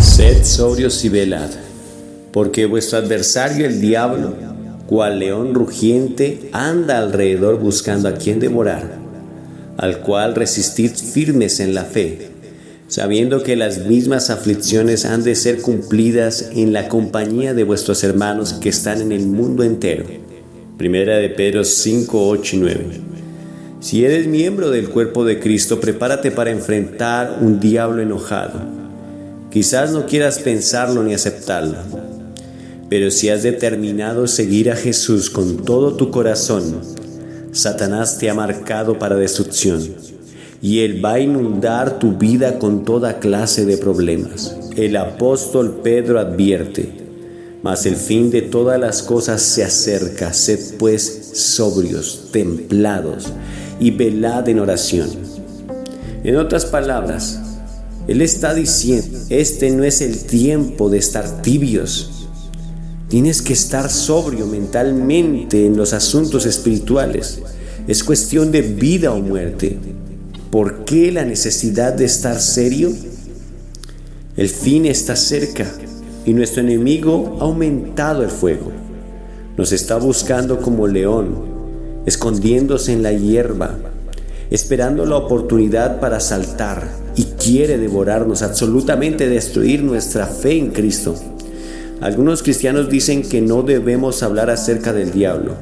Sed sobrios y velad, porque vuestro adversario el diablo, cual león rugiente, anda alrededor buscando a quien devorar, al cual resistid firmes en la fe, sabiendo que las mismas aflicciones han de ser cumplidas en la compañía de vuestros hermanos que están en el mundo entero. Primera de Pedro 5, 8 y 9. Si eres miembro del cuerpo de Cristo, prepárate para enfrentar un diablo enojado. Quizás no quieras pensarlo ni aceptarlo, pero si has determinado seguir a Jesús con todo tu corazón, Satanás te ha marcado para destrucción y él va a inundar tu vida con toda clase de problemas. El apóstol Pedro advierte: mas el fin de todas las cosas se acerca, sed pues sobrios, templados y velad en oración. En otras palabras, él está diciendo, este no es el tiempo de estar tibios. Tienes que estar sobrio mentalmente en los asuntos espirituales. Es cuestión de vida o muerte. ¿Por qué la necesidad de estar serio? El fin está cerca y nuestro enemigo ha aumentado el fuego. Nos está buscando como león, escondiéndose en la hierba, esperando la oportunidad para saltar, y quiere devorarnos, absolutamente destruir nuestra fe en Cristo. Algunos cristianos dicen que no debemos hablar acerca del diablo,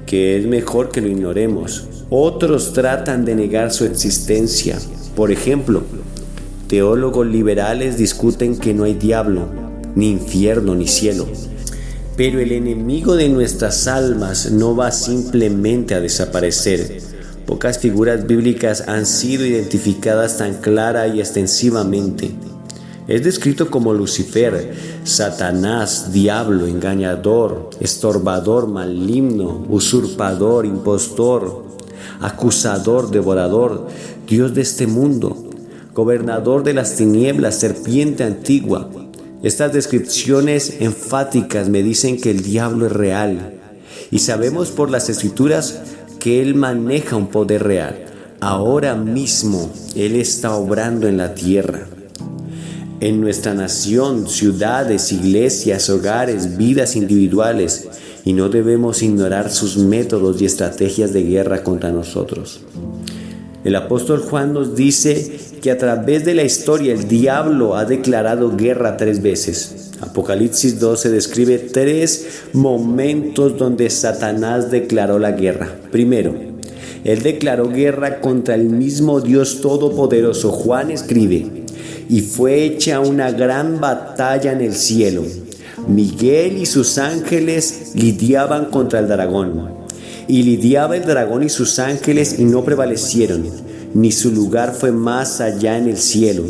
que es mejor que lo ignoremos. Otros tratan de negar su existencia. Por ejemplo, teólogos liberales discuten que no hay diablo, ni infierno, ni cielo. Pero el enemigo de nuestras almas no va simplemente a desaparecer. Pocas figuras bíblicas han sido identificadas tan clara y extensivamente. Es descrito como Lucifer, Satanás, diablo, engañador, estorbador, maligno, usurpador, impostor, acusador, devorador, Dios de este mundo, gobernador de las tinieblas, serpiente antigua. Estas descripciones enfáticas me dicen que el diablo es real y sabemos por las Escrituras que él maneja un poder real. Ahora mismo él está obrando en la tierra, en nuestra nación, ciudades, iglesias, hogares, vidas individuales, y no debemos ignorar sus métodos y estrategias de guerra contra nosotros. El apóstol Juan nos dice que a través de la historia el diablo ha declarado guerra 3 veces. Apocalipsis 12 describe 3 momentos donde Satanás declaró la guerra. Primero, él declaró guerra contra el mismo Dios Todopoderoso. Juan escribe: y fue hecha una gran batalla en el cielo. Miguel y sus ángeles lidiaban contra el dragón. Y lidiaba el dragón y sus ángeles y no prevalecieron, ni su lugar fue más allá en el cielo.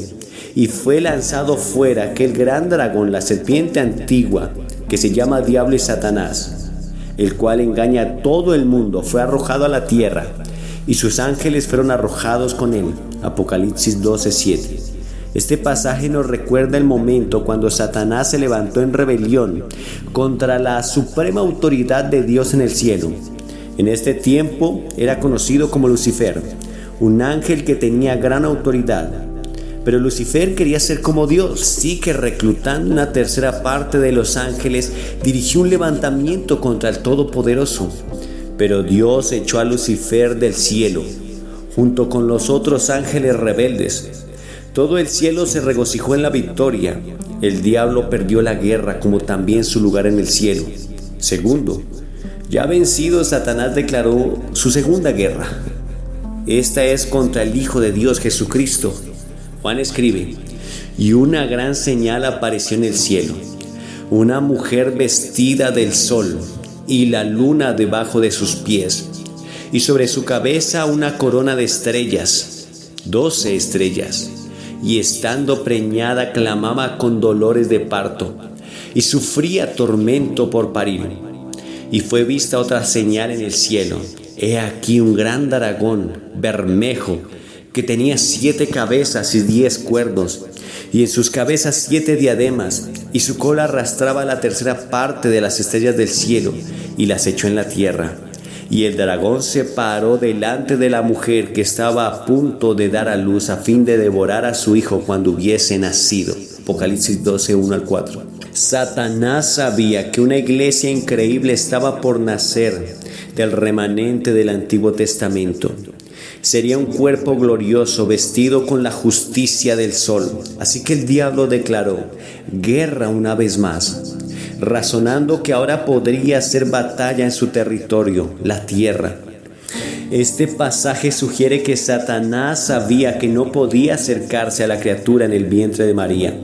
Y fue lanzado fuera aquel gran dragón, la serpiente antigua, que se llama Diablo y Satanás, el cual engaña a todo el mundo. Fue arrojado a la tierra, y sus ángeles fueron arrojados con él. Apocalipsis 12:7. Este pasaje nos recuerda el momento cuando Satanás se levantó en rebelión contra la suprema autoridad de Dios en el cielo. En este tiempo era conocido como Lucifer, un ángel que tenía gran autoridad. Pero Lucifer quería ser como Dios, así que reclutando una tercera parte de los ángeles, dirigió un levantamiento contra el Todopoderoso. Pero Dios echó a Lucifer del cielo, junto con los otros ángeles rebeldes. Todo el cielo se regocijó en la victoria. El diablo perdió la guerra, como también su lugar en el cielo. Segundo, ya vencido, Satanás declaró su segunda guerra. Esta es contra el Hijo de Dios, Jesucristo. Juan escribe: y una gran señal apareció en el cielo, una mujer vestida del sol y la luna debajo de sus pies, y sobre su cabeza una corona de estrellas, 12 estrellas, y estando preñada clamaba con dolores de parto, y sufría tormento por parir. Y fue vista otra señal en el cielo: he aquí un gran dragón, bermejo, que tenía 7 cabezas y 10 cuernos, y en sus cabezas 7 diademas, y su cola arrastraba la tercera parte de las estrellas del cielo, y las echó en la tierra. Y el dragón se paró delante de la mujer que estaba a punto de dar a luz a fin de devorar a su hijo cuando hubiese nacido. Apocalipsis 12, 1 al 4. Satanás sabía que una iglesia increíble estaba por nacer del remanente del Antiguo Testamento. Sería un cuerpo glorioso vestido con la justicia del sol. Así que el diablo declaró guerra una vez más, razonando que ahora podría hacer batalla en su territorio, la tierra. Este pasaje sugiere que Satanás sabía que no podía acercarse a la criatura en el vientre de María,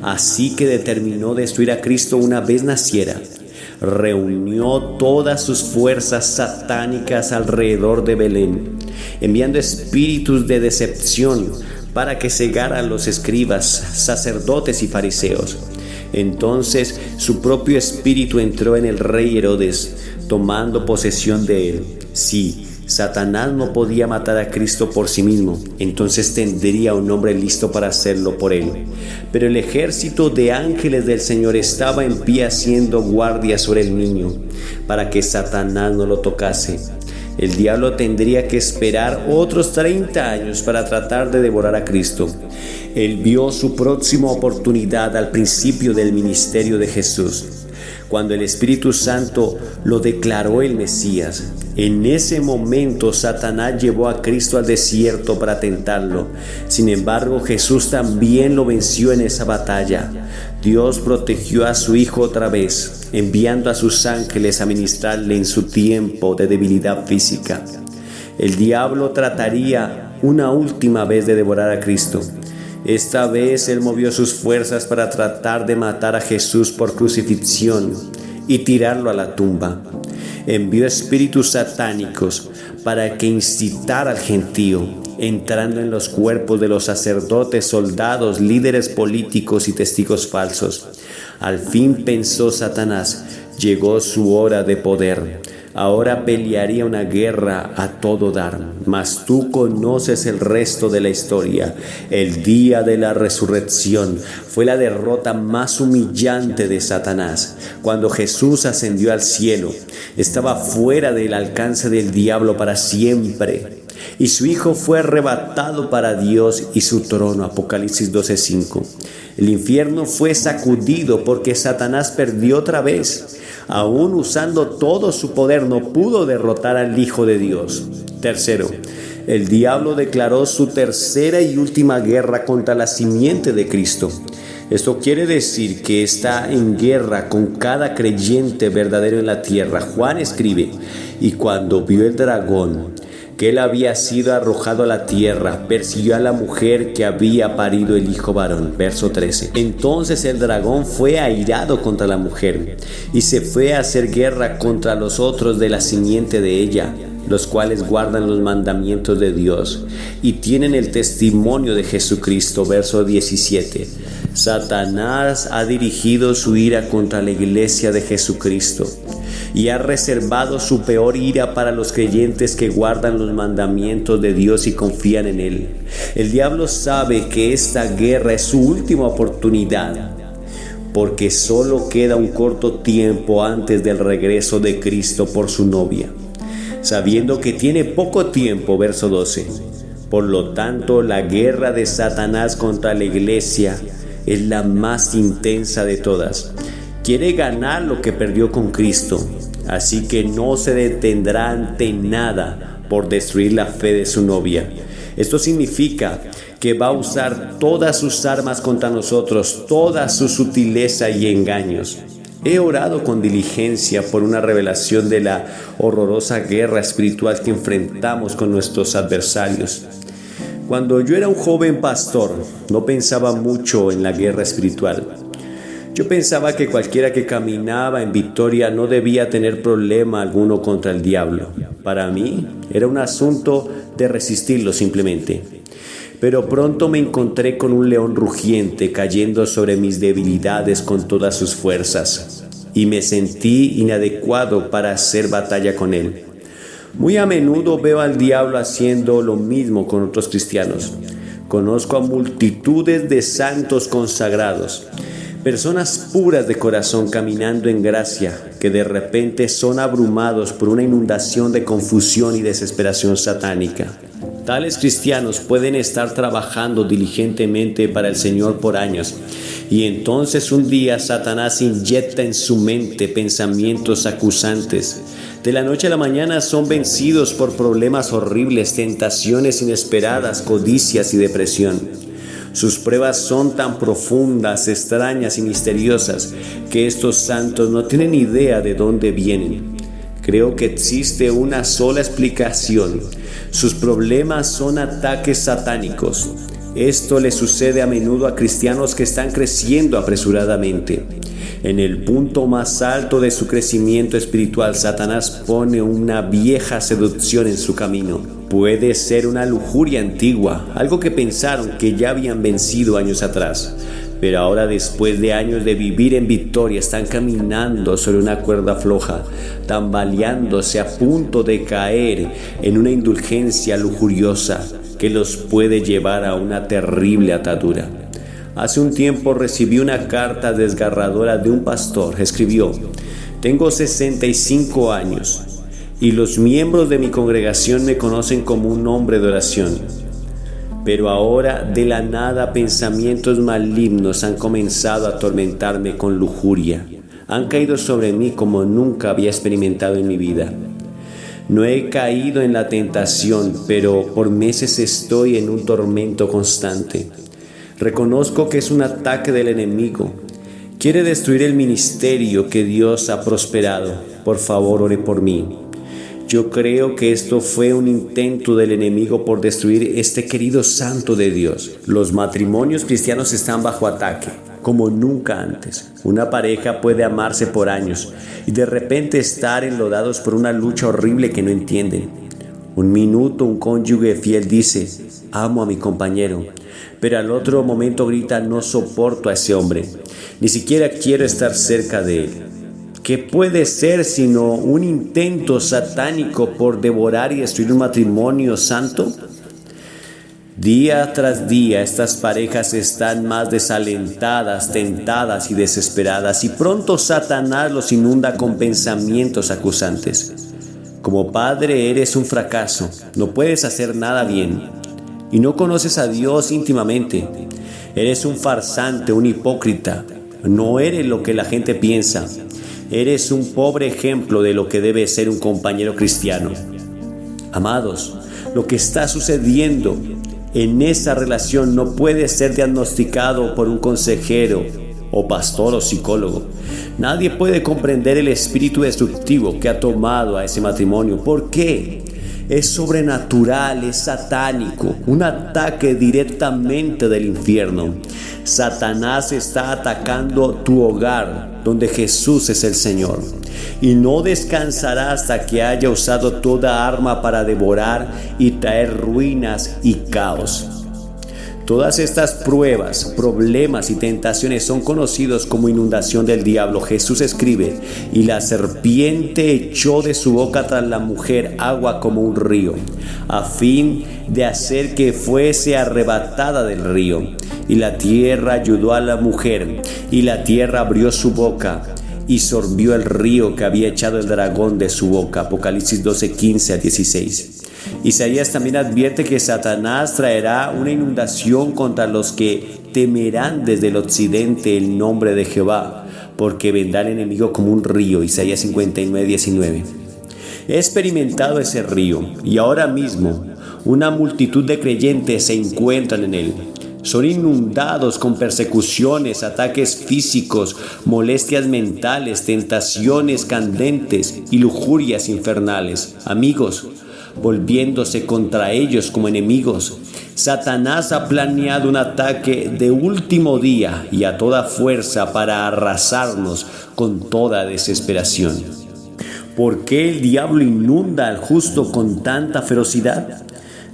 así que determinó destruir a Cristo una vez naciera. Reunió todas sus fuerzas satánicas alrededor de Belén, enviando espíritus de decepción para que cegaran a los escribas, sacerdotes y fariseos. Entonces su propio espíritu entró en el rey Herodes, tomando posesión de él. Sí, Satanás no podía matar a Cristo por sí mismo, entonces tendría un hombre listo para hacerlo por él. Pero el ejército de ángeles del Señor estaba en pie haciendo guardia sobre el niño, para que Satanás no lo tocase. El diablo tendría que esperar otros 30 años para tratar de devorar a Cristo. Él vio su próxima oportunidad al principio del ministerio de Jesús, cuando el Espíritu Santo lo declaró el Mesías. En ese momento Satanás llevó a Cristo al desierto para tentarlo. Sin embargo, Jesús también lo venció en esa batalla. Dios protegió a su Hijo otra vez, enviando a sus ángeles a ministrarle en su tiempo de debilidad física. El diablo trataría una última vez de devorar a Cristo. Esta vez él movió sus fuerzas para tratar de matar a Jesús por crucifixión y tirarlo a la tumba. Envió espíritus satánicos para que incitara al gentío, entrando en los cuerpos de los sacerdotes, soldados, líderes políticos y testigos falsos. Al fin pensó Satanás, llegó su hora de poder. Ahora pelearía una guerra a todo dar, mas tú conoces el resto de la historia. El día de la resurrección fue la derrota más humillante de Satanás. Cuando Jesús ascendió al cielo, estaba fuera del alcance del diablo para siempre, y su Hijo fue arrebatado para Dios y su trono. Apocalipsis 12:5. El infierno fue sacudido porque Satanás perdió otra vez. Aún usando todo su poder, no pudo derrotar al Hijo de Dios. Tercero, el diablo declaró su tercera y última guerra contra la simiente de Cristo. Esto quiere decir que está en guerra con cada creyente verdadero en la tierra. Juan escribe: y cuando vio el dragón, que él había sido arrojado a la tierra, persiguió a la mujer que había parido el hijo varón. Verso 13. Entonces el dragón fue airado contra la mujer y se fue a hacer guerra contra los otros de la simiente de ella, los cuales guardan los mandamientos de Dios y tienen el testimonio de Jesucristo. Verso 17. Satanás ha dirigido su ira contra la iglesia de Jesucristo y ha reservado su peor ira para los creyentes que guardan los mandamientos de Dios y confían en Él. El diablo sabe que esta guerra es su última oportunidad, porque solo queda un corto tiempo antes del regreso de Cristo por su novia. Sabiendo que tiene poco tiempo, verso 12. Por lo tanto, la guerra de Satanás contra la iglesia es la más intensa de todas. Quiere ganar lo que perdió con Cristo, así que no se detendrá ante nada por destruir la fe de su novia. Esto significa que va a usar todas sus armas contra nosotros, toda su sutileza y engaños. He orado con diligencia por una revelación de la horrorosa guerra espiritual que enfrentamos con nuestros adversarios. Cuando yo era un joven pastor, no pensaba mucho en la guerra espiritual. Yo pensaba que cualquiera que caminaba en victoria no debía tener problema alguno contra el diablo. Para mí era un asunto de resistirlo simplemente. Pero pronto me encontré con un león rugiente cayendo sobre mis debilidades con todas sus fuerzas, y me sentí inadecuado para hacer batalla con él. Muy a menudo veo al diablo haciendo lo mismo con otros cristianos. Conozco a multitudes de santos consagrados, personas puras de corazón caminando en gracia, que de repente son abrumados por una inundación de confusión y desesperación satánica. Tales cristianos pueden estar trabajando diligentemente para el Señor por años Y entonces un día Satanás inyecta en su mente pensamientos acusantes. De la noche a la mañana son vencidos por problemas horribles, tentaciones inesperadas, codicias y depresión. Sus pruebas son tan profundas, extrañas y misteriosas que estos santos no tienen idea de dónde vienen. Creo que existe una sola explicación. Sus problemas son ataques satánicos. Esto le sucede a menudo a cristianos que están creciendo apresuradamente. En el punto más alto de su crecimiento espiritual, Satanás pone una vieja seducción en su camino. Puede ser una lujuria antigua, algo que pensaron que ya habían vencido años atrás. Pero ahora, después de años de vivir en victoria, están caminando sobre una cuerda floja, tambaleándose a punto de caer en una indulgencia lujuriosa que los puede llevar a una terrible atadura. Hace un tiempo recibí una carta desgarradora de un pastor. Escribió: tengo 65 años y los miembros de mi congregación me conocen como un hombre de oración. Pero ahora, de la nada, pensamientos malignos han comenzado a atormentarme con lujuria. Han caído sobre mí como nunca había experimentado en mi vida. No he caído en la tentación, pero por meses estoy en un tormento constante. Reconozco que es un ataque del enemigo. Quiere destruir el ministerio que Dios ha prosperado. Por favor, ore por mí. Yo creo que esto fue un intento del enemigo por destruir este querido santo de Dios. Los matrimonios cristianos están bajo ataque, como nunca antes. Una pareja puede amarse por años y de repente estar enlodados por una lucha horrible que no entienden. Un minuto un cónyuge fiel dice: amo a mi compañero, pero al otro momento grita: no soporto a ese hombre, ni siquiera quiero estar cerca de él. ¿Qué puede ser sino un intento satánico por devorar y destruir un matrimonio santo? Día tras día estas parejas están más desalentadas, tentadas y desesperadas, y pronto Satanás los inunda con pensamientos acusantes. Como padre eres un fracaso, no puedes hacer nada bien y no conoces a Dios íntimamente. Eres un farsante, un hipócrita, no eres lo que la gente piensa. Eres un pobre ejemplo de lo que debe ser un compañero cristiano. Amados, lo que está sucediendo en esa relación no puede ser diagnosticado por un consejero o pastor o psicólogo. Nadie puede comprender el espíritu destructivo que ha tomado a ese matrimonio. ¿Por qué? Es sobrenatural, es satánico, un ataque directamente del infierno. Satanás está atacando tu hogar, donde Jesús es el Señor, y no descansará hasta que haya usado toda arma para devorar y traer ruinas y caos. Todas estas pruebas, problemas y tentaciones son conocidos como inundación del diablo. Jesús escribe: y la serpiente echó de su boca tras la mujer agua como un río, a fin de hacer que fuese arrebatada del río. Y la tierra ayudó a la mujer, y la tierra abrió su boca y sorbió el río que había echado el dragón de su boca. Apocalipsis 12, 15 a 16. Isaías también advierte que Satanás traerá una inundación contra los que temerán desde el occidente el nombre de Jehová, porque vendrá el enemigo como un río. Isaías 59, 19. He experimentado ese río y ahora mismo una multitud de creyentes se encuentran en él. Son inundados con persecuciones, ataques físicos, molestias mentales, tentaciones candentes y lujurias infernales. Amigos, volviéndose contra ellos como enemigos. Satanás ha planeado un ataque de último día y a toda fuerza para arrasarnos con toda desesperación. ¿Por qué el diablo inunda al justo con tanta ferocidad?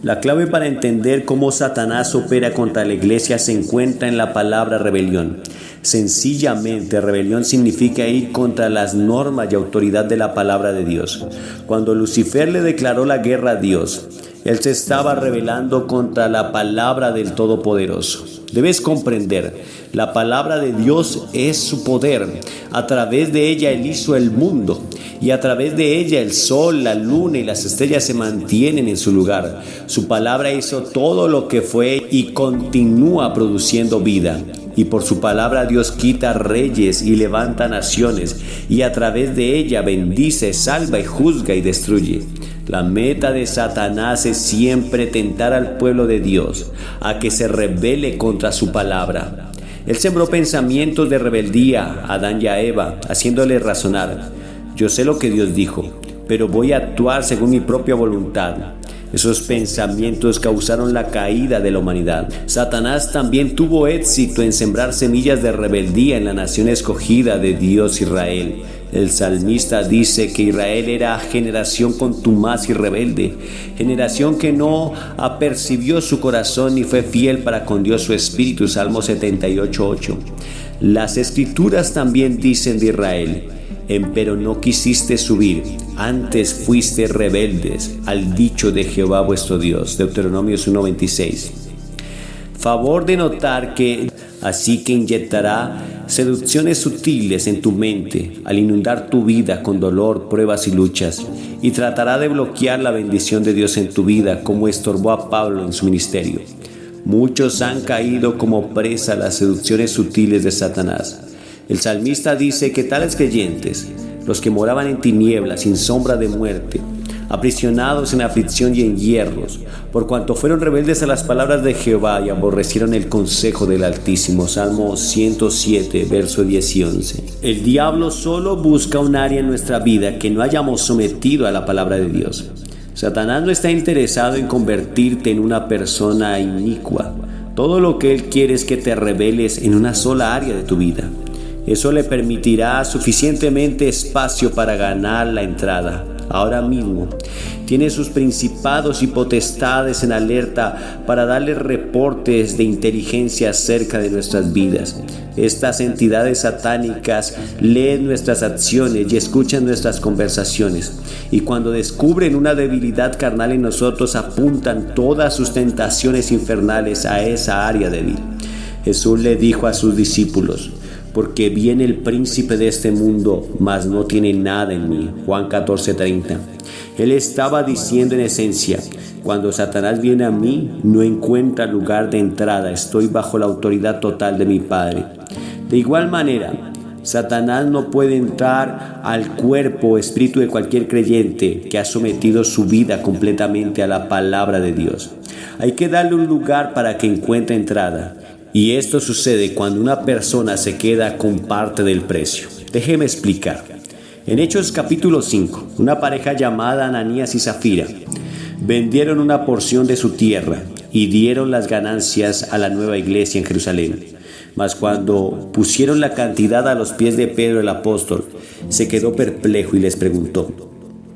La clave para entender cómo Satanás opera contra la iglesia se encuentra en la palabra rebelión. Sencillamente, rebelión significa ir contra las normas y autoridad de la palabra de Dios. Cuando Lucifer le declaró la guerra a Dios, él se estaba rebelando contra la palabra del Todopoderoso. Debes comprender, la palabra de Dios es su poder. A través de ella Él hizo el mundo, y a través de ella el sol, la luna y las estrellas se mantienen en su lugar. Su palabra hizo todo lo que fue y continúa produciendo vida. y por su palabra Dios quita reyes y levanta naciones, y a través de ella bendice, salva y juzga y destruye. La meta de Satanás es siempre tentar al pueblo de Dios a que se rebele contra su palabra. Él sembró pensamientos de rebeldía a Adán y a Eva, haciéndoles razonar: yo sé lo que Dios dijo, pero voy a actuar según mi propia voluntad. Esos pensamientos causaron la caída de la humanidad. Satanás también tuvo éxito en sembrar semillas de rebeldía en la nación escogida de Dios, Israel. El salmista dice que Israel era generación contumaz y rebelde, generación que no apercibió su corazón ni fue fiel para con Dios su espíritu. Salmo 78:8. Las escrituras también dicen de Israel: empero no quisiste subir, antes fuiste rebeldes al dicho de Jehová vuestro Dios. Deuteronomio 1:26. Favor de notar que así que inyectará seducciones sutiles en tu mente al inundar tu vida con dolor, pruebas y luchas, y tratará de bloquear la bendición de Dios en tu vida, como estorbó a Pablo en su ministerio. Muchos han caído como presa a las seducciones sutiles de Satanás. El salmista dice que tales creyentes, los que moraban en tinieblas, sin sombra de muerte, aprisionados en aflicción y en hierros, por cuanto fueron rebeldes a las palabras de Jehová y aborrecieron el consejo del Altísimo. Salmo 107, verso 10 y 11. El diablo solo busca un área en nuestra vida que no hayamos sometido a la palabra de Dios. Satanás no está interesado en convertirte en una persona inicua. Todo lo que él quiere es que te rebeles en una sola área de tu vida. Eso le permitirá suficientemente espacio para ganar la entrada. Ahora mismo tiene sus principados y potestades en alerta para darle reportes de inteligencia acerca de nuestras vidas. Estas entidades satánicas leen nuestras acciones y escuchan nuestras conversaciones, y cuando descubren una debilidad carnal en nosotros, apuntan todas sus tentaciones infernales a esa área débil. Jesús le dijo a sus discípulos: porque viene el príncipe de este mundo, mas no tiene nada en mí. Juan 14:30. Él estaba diciendo en esencia: cuando Satanás viene a mí, no encuentra lugar de entrada, estoy bajo la autoridad total de mi Padre. De igual manera, Satanás no puede entrar al cuerpo o espíritu de cualquier creyente que ha sometido su vida completamente a la palabra de Dios. Hay que darle un lugar para que encuentre entrada. Y esto sucede cuando una persona se queda con parte del precio. Déjeme explicar. En Hechos capítulo 5, una pareja llamada Ananías y Zafira vendieron una porción de su tierra y dieron las ganancias a la nueva iglesia en Jerusalén. Mas cuando pusieron la cantidad a los pies de Pedro el apóstol, se quedó perplejo y les preguntó: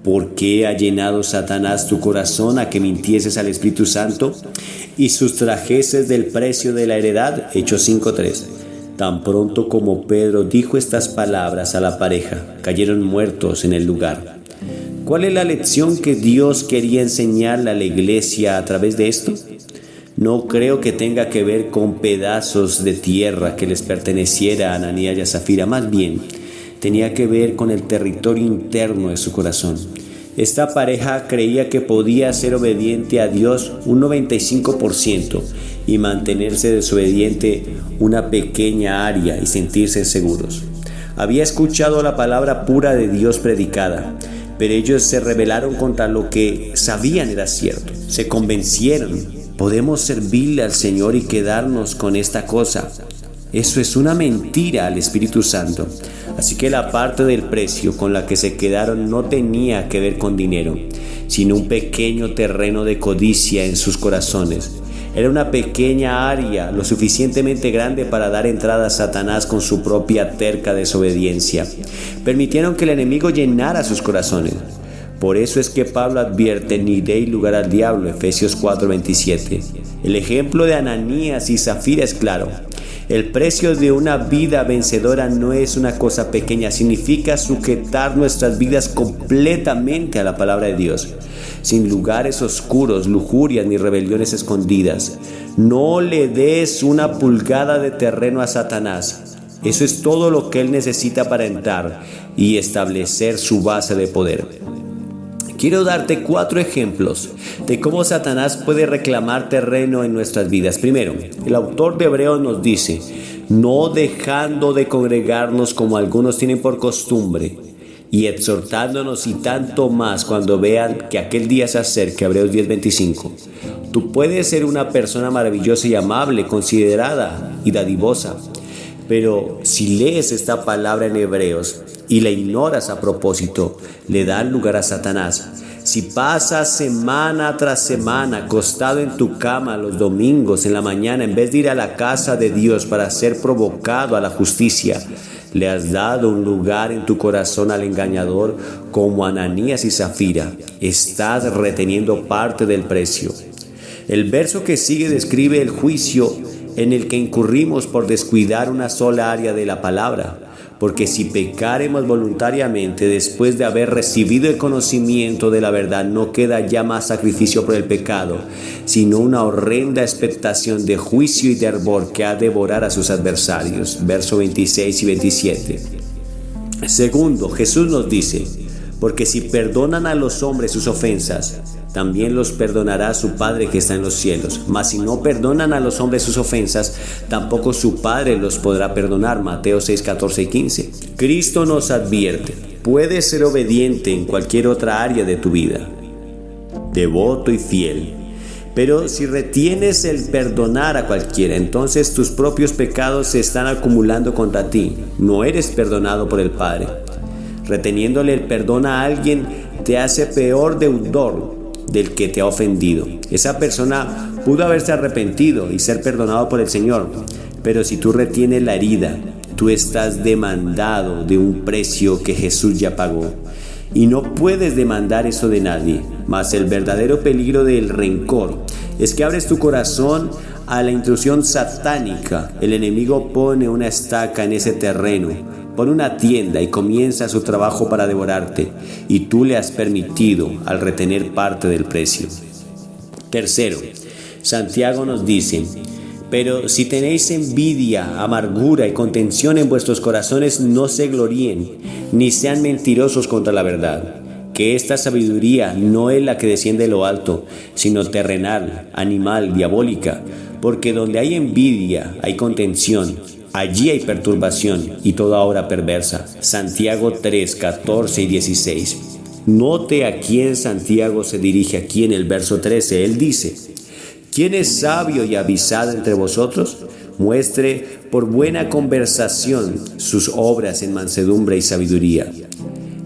¿por qué ha llenado Satanás tu corazón a que mintieses al Espíritu Santo y sustrajeses del precio de la heredad? Hechos 5:3. Tan pronto como Pedro dijo estas palabras a la pareja, cayeron muertos en el lugar. ¿Cuál es la lección que Dios quería enseñarle a la iglesia a través de esto? No creo que tenga que ver con pedazos de tierra que les perteneciera a Ananías y a Zafira. Más bien, tenía que ver con el territorio interno de su corazón. Esta pareja creía que podía ser obediente a Dios un 95% y mantenerse desobediente una pequeña área y sentirse seguros. Había escuchado la palabra pura de Dios predicada, pero ellos se rebelaron contra lo que sabían era cierto. Se convencieron: podemos servirle al Señor y quedarnos con esta cosa. Eso es una mentira al Espíritu Santo. Así que la parte del precio con la que se quedaron no tenía que ver con dinero, sino un pequeño terreno de codicia en sus corazones. Era una pequeña área lo suficientemente grande para dar entrada a Satanás con su propia terca desobediencia. Permitieron que el enemigo llenara sus corazones. Por eso es que Pablo advierte: ni deis lugar al diablo, Efesios 4:27. El ejemplo de Ananías y Zafira es claro. El precio de una vida vencedora no es una cosa pequeña, significa sujetar nuestras vidas completamente a la palabra de Dios, sin lugares oscuros, lujurias ni rebeliones escondidas. No le des una pulgada de terreno a Satanás. Eso es todo lo que él necesita para entrar y establecer su base de poder. Quiero darte 4 ejemplos de cómo Satanás puede reclamar terreno en nuestras vidas. Primero, el autor de Hebreos nos dice: no dejando de congregarnos como algunos tienen por costumbre, y exhortándonos y tanto más cuando vean que aquel día se acerca. Hebreos 10:25. Tú puedes ser una persona maravillosa y amable, considerada y dadivosa, pero si lees esta palabra en Hebreos y la ignoras a propósito, le das lugar a Satanás. Si pasas semana tras semana acostado en tu cama los domingos en la mañana, en vez de ir a la casa de Dios para ser provocado a la justicia, le has dado un lugar en tu corazón al engañador como Ananías y Zafira. Estás reteniendo parte del precio. El verso que sigue describe el juicio en el que incurrimos por descuidar una sola área de la palabra. Porque si pecaremos voluntariamente después de haber recibido el conocimiento de la verdad, no queda ya más sacrificio por el pecado, sino una horrenda expectación de juicio y de hervor que ha de devorar a sus adversarios. Versos 26 y 27. Segundo, Jesús nos dice: porque si perdonan a los hombres sus ofensas, también los perdonará su Padre que está en los cielos. Mas si no perdonan a los hombres sus ofensas, tampoco su Padre los podrá perdonar. Mateo 6, 14 y 15. Cristo nos advierte: puedes ser obediente en cualquier otra área de tu vida, devoto y fiel, pero si retienes el perdonar a cualquiera, entonces tus propios pecados se están acumulando contra ti. No eres perdonado por el Padre. Reteniéndole el perdón a alguien te hace peor deudor del que te ha ofendido. Esa persona pudo haberse arrepentido y ser perdonado por el Señor, pero si tú retienes la herida, tú estás demandado de un precio que Jesús ya pagó, y no puedes demandar eso de nadie. Mas el verdadero peligro del rencor es que abres tu corazón a la intrusión satánica. El enemigo pone una estaca en ese terreno, pone una tienda y comienza su trabajo para devorarte, y tú le has permitido al retener parte del precio. Tercero, Santiago nos dice: pero si tenéis envidia, amargura y contención en vuestros corazones, no se gloríen, ni sean mentirosos contra la verdad. Que esta sabiduría no es la que desciende de lo alto, sino terrenal, animal, diabólica. Porque donde hay envidia, hay contención. Allí hay perturbación y toda obra perversa. Santiago 3, 14 y 16. Note a quién Santiago se dirige aquí en el verso 13. Él dice: ¿quién es sabio y avisado entre vosotros? Muestre por buena conversación sus obras en mansedumbre y sabiduría.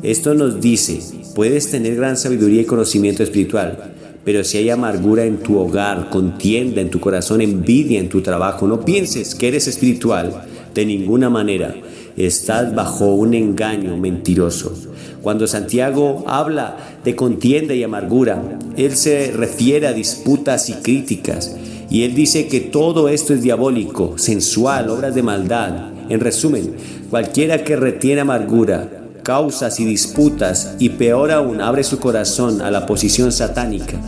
Esto nos dice: puedes tener gran sabiduría y conocimiento espiritual, pero si hay amargura en tu hogar, contienda en tu corazón, envidia en tu trabajo, no pienses que eres espiritual. De ninguna manera. Estás bajo un engaño mentiroso. Cuando Santiago habla de contienda y amargura, él se refiere a disputas y críticas. Y él dice que todo esto es diabólico, sensual, obras de maldad. En resumen, cualquiera que retiene amargura, causas y disputas, y peor aún, abre su corazón a la posición satánica.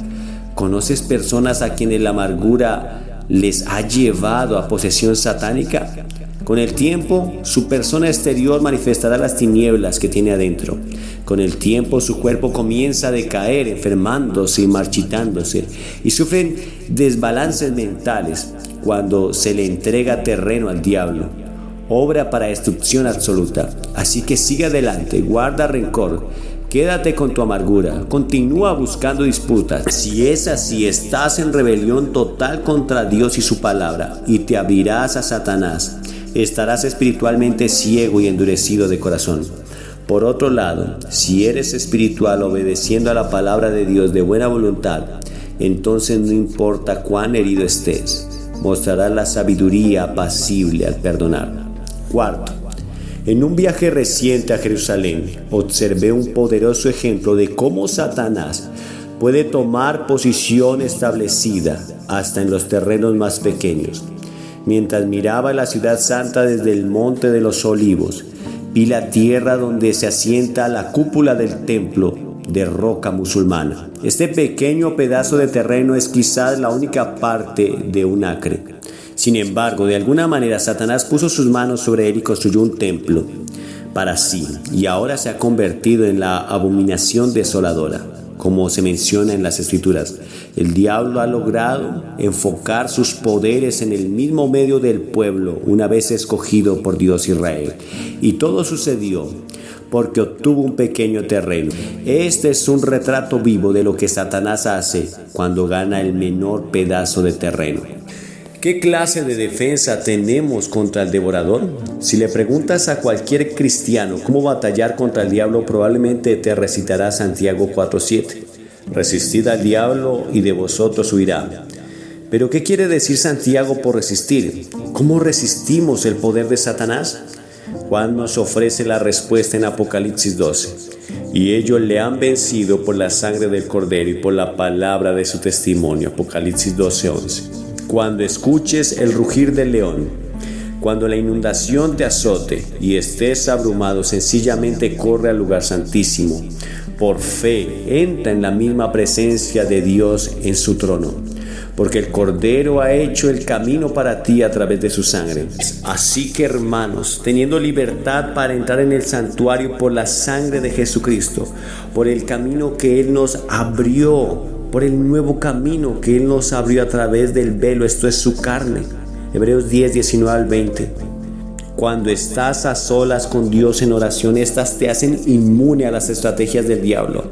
¿Conoces personas a quienes la amargura les ha llevado a posesión satánica? Con el tiempo, su persona exterior manifestará las tinieblas que tiene adentro. Con el tiempo, su cuerpo comienza a decaer, enfermándose y marchitándose, y sufren desbalances mentales cuando se le entrega terreno al diablo. Obra para destrucción absoluta. Así que sigue adelante, guarda rencor, quédate con tu amargura, continúa buscando disputas. Si es así, estás en rebelión total contra Dios y su palabra, y te abrirás a Satanás. Estarás espiritualmente ciego y endurecido de corazón. Por otro lado, si eres espiritual obedeciendo a la palabra de Dios de buena voluntad, entonces no importa cuán herido estés, mostrarás la sabiduría apacible al perdonar. Cuarto, en un viaje reciente a Jerusalén, observé un poderoso ejemplo de cómo Satanás puede tomar posición establecida hasta en los terrenos más pequeños. Mientras miraba la ciudad santa desde el Monte de los Olivos, vi la tierra donde se asienta la cúpula del templo de roca musulmana. Este pequeño pedazo de terreno es quizás la única parte de un acre. Sin embargo, de alguna manera Satanás puso sus manos sobre él y construyó un templo para sí, y ahora se ha convertido en la abominación desoladora. como se menciona en las Escrituras. El diablo ha logrado enfocar sus poderes en el mismo medio del pueblo, una vez escogido por Dios Israel. Y todo sucedió porque obtuvo un pequeño terreno. Este es un retrato vivo de lo que Satanás hace cuando gana el menor pedazo de terreno. ¿Qué clase de defensa tenemos contra el devorador? Si le preguntas a cualquier cristiano cómo batallar contra el diablo, probablemente te recitará Santiago 4:7. Resistid al diablo y de vosotros huirá. ¿Pero qué quiere decir Santiago por resistir? ¿Cómo resistimos el poder de Satanás? Juan nos ofrece la respuesta en Apocalipsis 12. Y ellos le han vencido por la sangre del Cordero y por la palabra de su testimonio. Apocalipsis 12:11. Cuando escuches el rugir del león, cuando la inundación te azote y estés abrumado, sencillamente corre al lugar santísimo. Por fe, entra en la misma presencia de Dios en su trono, porque el Cordero ha hecho el camino para ti a través de su sangre. Así que, hermanos, teniendo libertad para entrar en el santuario por la sangre de Jesucristo, por el camino que Él nos abrió, por el nuevo camino que Él nos abrió a través del velo, esto es su carne. Hebreos 10, 19 al 20. Cuando estás a solas con Dios en oración, estas te hacen inmune a las estrategias del diablo.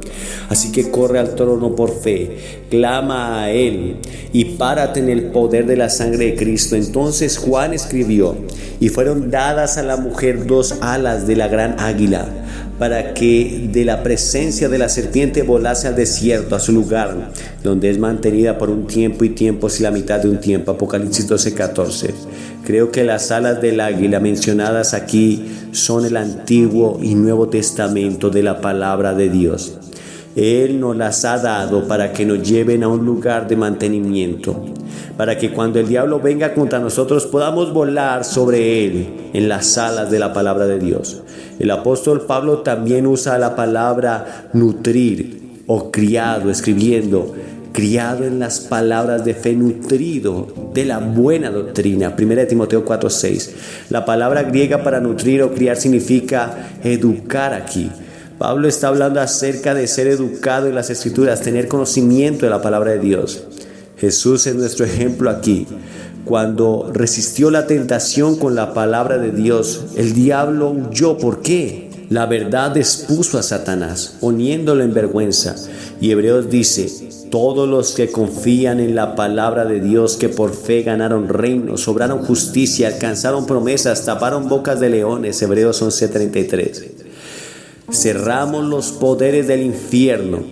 Así que corre al trono por fe, clama a Él y párate en el poder de la sangre de Cristo. Entonces Juan escribió: y fueron dadas a la mujer 2 alas de la gran águila, para que de la presencia de la serpiente volase al desierto, a su lugar, donde es mantenida por un tiempo y tiempos y la mitad de un tiempo. Apocalipsis 12:14. Creo que las alas del águila mencionadas aquí son el Antiguo y Nuevo Testamento de la palabra de Dios. Él nos las ha dado para que nos lleven a un lugar de mantenimiento, para que cuando el diablo venga contra nosotros podamos volar sobre él en las alas de la palabra de Dios. El apóstol Pablo también usa la palabra nutrir o criado, escribiendo: criado en las palabras de fe, nutrido de la buena doctrina. 1 Timoteo 4:6. La palabra griega para nutrir o criar significa educar aquí. Pablo está hablando acerca de ser educado en las Escrituras, tener conocimiento de la palabra de Dios. Jesús es nuestro ejemplo aquí. Cuando resistió la tentación con la palabra de Dios, el diablo huyó. ¿Por qué? La verdad expuso a Satanás, poniéndolo en vergüenza. Y Hebreos dice: todos los que confían en la palabra de Dios, que por fe ganaron reinos, obraron justicia, alcanzaron promesas, taparon bocas de leones. Hebreos 11:33. Cerramos los poderes del infierno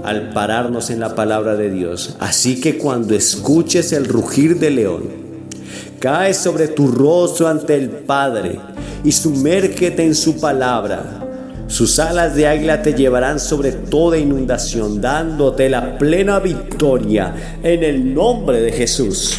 al pararnos en la palabra de Dios. Así que cuando escuches el rugir del león, cae sobre tu rostro ante el Padre y sumérgete en su palabra. Sus alas de águila te llevarán sobre toda inundación, dándote la plena victoria en el nombre de Jesús.